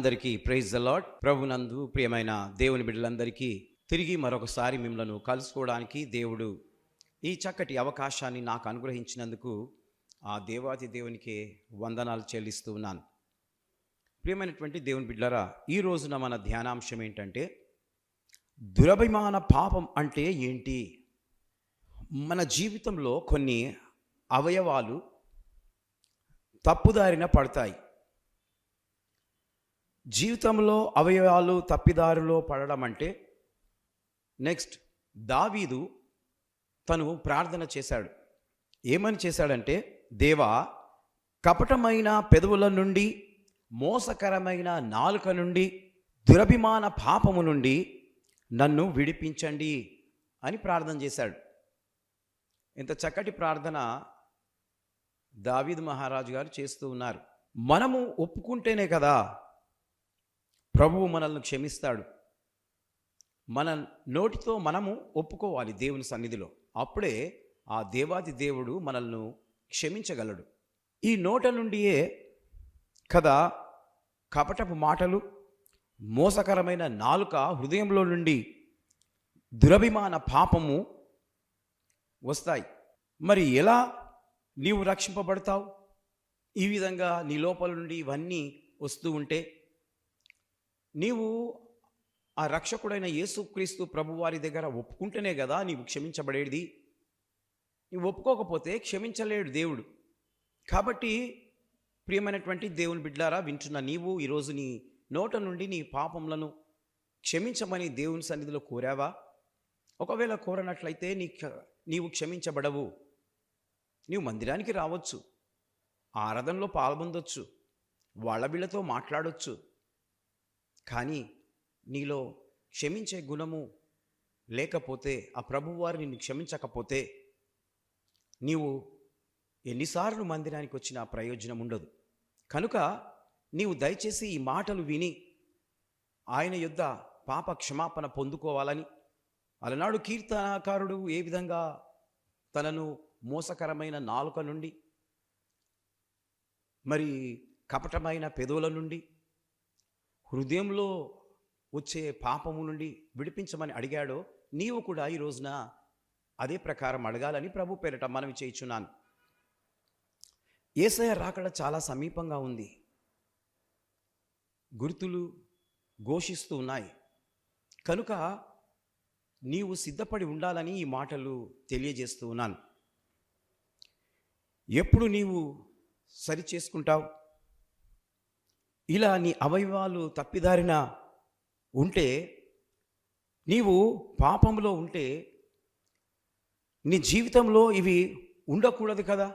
అందరికీ praise the lord. ప్రభునందు ప్రియమైన దేవుని బిడ్డలందరికీ తిరిగి మరొకసారి మిమ్మల్ని కలుసుకోవడానికి దేవుడు ఈ చక్కటి అవకాశాన్ని నాకు అనుగ్రహించినందుకు ఆ దేవాది దేవునికి వందనాలు చెల్లిస్తూ ఉన్నాను. ప్రియమైనటువంటి దేవుని బిడ్డలారా, ఈ రోజున మన ధ్యానాంశం ఏంటంటే దురభిమాన పాపం అంటే ఏంటి? మన జీవితంలో కొన్ని అవయవాలు తప్పుదారిన పడతాయి. జీవితంలో అవయవాలు తప్పిదారిలో పడడం అంటే నెక్స్ట్ దావీదు తను ప్రార్థన చేశాడు. ఏమని చేశాడంటే, దేవా, కపటమైన పెదవుల నుండి, మోసకరమైన నాలుక నుండి, దురభిమాన పాపము నుండి నన్ను విడిపించండి అని ప్రార్థన చేశాడు. ఇంత చక్కటి ప్రార్థన దావీదు మహారాజు గారు చేస్తూ ఉన్నారు. మనము ఒప్పుకుంటేనే కదా ప్రభువు మనల్ని క్షమిస్తాడు. మన నోటితో మనము ఒప్పుకోవాలి దేవుని సన్నిధిలో. అప్పుడే ఆ దేవాది దేవుడు మనల్ని క్షమించగలడు. ఈ నోట నుండియే కదా కపటపు మాటలు, మోసకరమైన నాలుక, హృదయంలో నుండి దురభిమాన పాపము వస్తాయి. మరి ఎలా నీవు రక్షింపబడతావు? ఈ విధంగా నీ లోపల నుండి ఇవన్నీ వస్తూ ఉంటే నీవు ఆ రక్షకుడైన యేసుక్రీస్తు ప్రభువారి దగ్గర ఒప్పుకుంటేనే కదా నీవు క్షమించబడేది. నీవు ఒప్పుకోకపోతే క్షమించలేడు దేవుడు. కాబట్టి ప్రియమైనటువంటి దేవుని బిడ్డలారా, వింటున్న నీవు ఈరోజు నీ నోట నుండి నీ పాపములను క్షమించమని దేవుని సన్నిధిలో కోరావా? ఒకవేళ కోరనట్లయితే నీవు క్షమించబడవు. నీవు మందిరానికి రావచ్చు, ఆరాధనలో పాల్గొనవచ్చు, వాళ్ళ వీళ్ళతో మాట్లాడవచ్చు, కానీ నీలో క్షమించే గుణము లేకపోతే, ఆ ప్రభువారు నిన్ను క్షమించకపోతే నీవు ఎన్నిసార్లు మందిరానికి వచ్చినా ప్రయోజనం ఉండదు. కనుక నీవు దయచేసి ఈ మాటలు విని ఆయన యొద్ద పాప క్షమాపణ పొందుకోవాలని, అలనాడు కీర్తనకారుడు ఏ విధంగా తనను మోసకరమైన నాలుక నుండి, మరి కపటమైన పెదవుల నుండి, హృదయంలో వచ్చే పాపము నుండి విడిపించమని అడిగాడో, నీవు కూడా ఈ రోజున అదే ప్రకారం అడగాలని ప్రభు పేరిట మనవి చేయుచున్నాను. యేసయ్య రాకడ చాలా సమీపంగా ఉంది. గుర్తులు ఘోషిస్తూ ఉన్నాయి. కనుక నీవు సిద్ధపడి ఉండాలని ఈ మాటలు తెలియజేస్తూ ఉన్నాను. ఎప్పుడు నీవు సరి చేసుకుంటావు? ఇలా నీ అవయవాలు తప్పిదారిన ఉంటే, నీవు పాపంలో ఉంటే, నీ జీవితంలో ఇవి ఉండకూడదు కదా.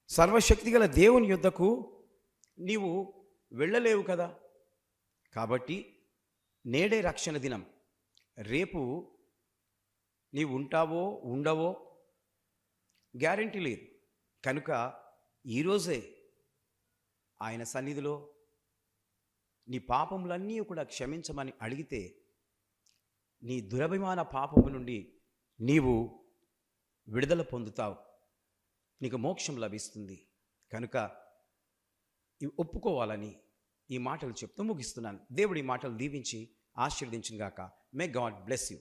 సర్వశక్తిగల దేవుని యొద్దకు నీవు వెళ్ళలేవు కదా. కాబట్టి నేడే రక్షణ దినం. రేపు నీవు ఉంటావో ఉండవో గ్యారెంటీ లేదు. కనుక ఈరోజే ఆయన సన్నిధిలో నీ పాపములన్నీ కూడా క్షమించమని అడిగితే, నీ దురభిమాన పాపము నుండి నీవు విడుదల పొందుతావు, నీకు మోక్షం లభిస్తుంది. కనుక ఇవి ఒప్పుకోవాలని ఈ మాటలు చెప్తూ ముగిస్తున్నాను. దేవుడి మాటలు దీవించి ఆశీర్వదించును గాక. May God bless you.